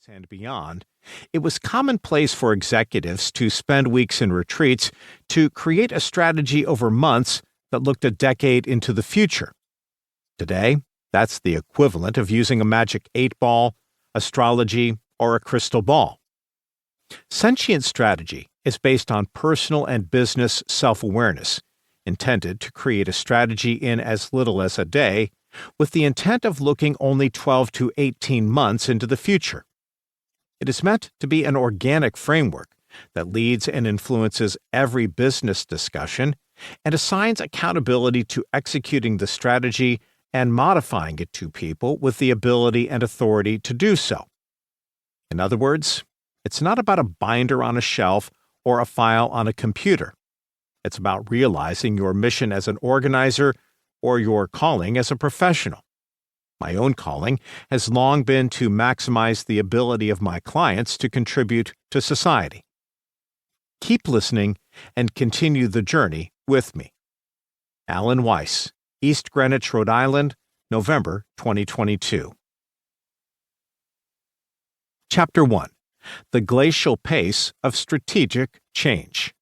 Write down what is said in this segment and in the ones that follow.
and beyond, it was commonplace for executives to spend weeks in retreats to create a strategy over months that looked a decade into the future. Today, that's the equivalent of using a magic 8-ball, astrology, or a crystal ball. Sentient Strategy is based on personal and business self-awareness, intended to create a strategy in as little as a day, with the intent of looking only 12 to 18 months into the future. It is meant to be an organic framework that leads and influences every business discussion and assigns accountability to executing the strategy and modifying it to people with the ability and authority to do so. In other words, it's not about a binder on a shelf or a file on a computer. It's about realizing your mission as an organizer or your calling as a professional. My own calling has long been to maximize the ability of my clients to contribute to society. Keep listening and continue the journey with me. Alan Weiss, East Greenwich, Rhode Island, November 2022. Chapter 1. The Glacial Pace of Strategic Change.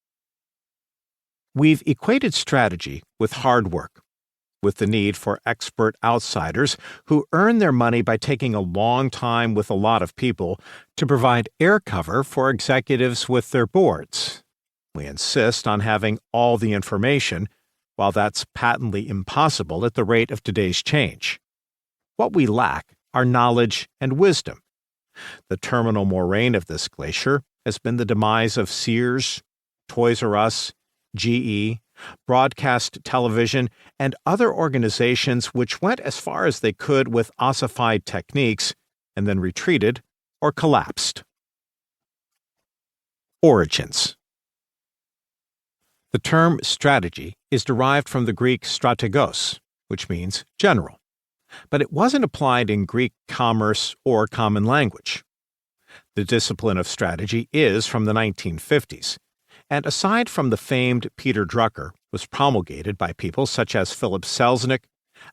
We've equated strategy with hard work, with the need for expert outsiders who earn their money by taking a long time with a lot of people to provide air cover for executives with their boards. We insist on having all the information, while that's patently impossible at the rate of today's change. What we lack are knowledge and wisdom. The terminal moraine of this glacier has been the demise of Sears, Toys R Us, GE, broadcast television, and other organizations which went as far as they could with ossified techniques and then retreated or collapsed. Origins. The term strategy is derived from the Greek strategos, which means general, but it wasn't applied in Greek commerce or common language. The discipline of strategy is from the 1950s, and aside from the famed Peter Drucker, was promulgated by people such as Philip Selznick,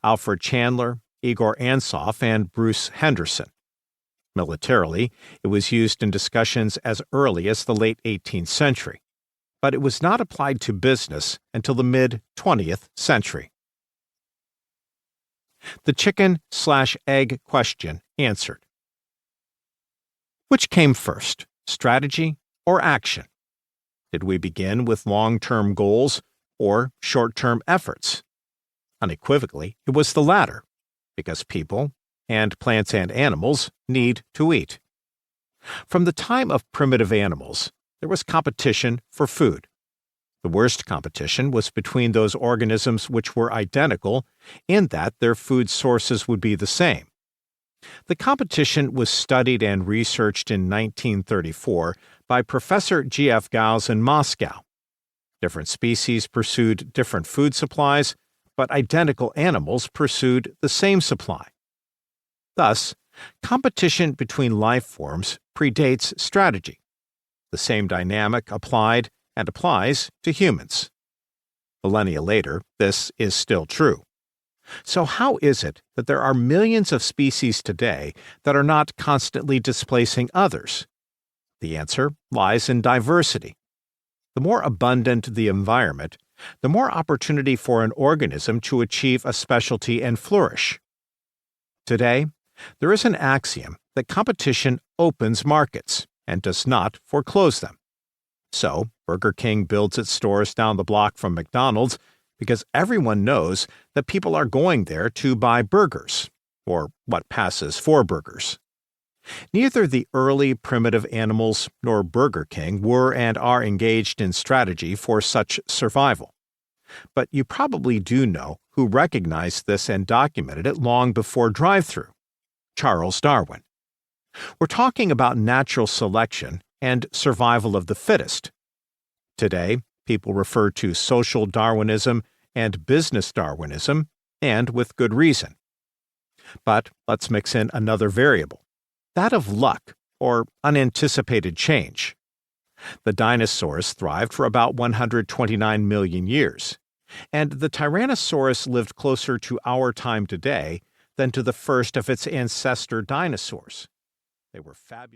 Alfred Chandler, Igor Ansoff, and Bruce Henderson. Militarily, it was used in discussions as early as the late 18th century, but it was not applied to business until the mid-20th century. The chicken/egg question answered. Which came first, strategy or action? Did we begin with long-term goals or short-term efforts? Unequivocally, it was the latter, because people, and plants and animals, need to eat. From the time of primitive animals, there was competition for food. The worst competition was between those organisms which were identical in that their food sources would be the same. The competition was studied and researched in 1934 by Professor G.F. Gause in Moscow. Different species pursued different food supplies, but identical animals pursued the same supply. Thus, competition between life forms predates strategy. The same dynamic applied and applies to humans. Millennia later, this is still true. So how is it that there are millions of species today that are not constantly displacing others? The answer lies in diversity. The more abundant the environment, the more opportunity for an organism to achieve a specialty and flourish. Today, there is an axiom that competition opens markets and does not foreclose them. So, Burger King builds its stores down the block from McDonald's because everyone knows that people are going there to buy burgers, or what passes for burgers. Neither the early primitive animals nor Burger King were and are engaged in strategy for such survival. But you probably do know who recognized this and documented it long before drive-thru: Charles Darwin. We're talking about natural selection and survival of the fittest. Today, people refer to social Darwinism and business Darwinism, and with good reason. But let's mix in another variable, that of luck, or unanticipated change. The dinosaurs thrived for about 129 million years, and the Tyrannosaurus lived closer to our time today than to the first of its ancestor dinosaurs. They were fabulous.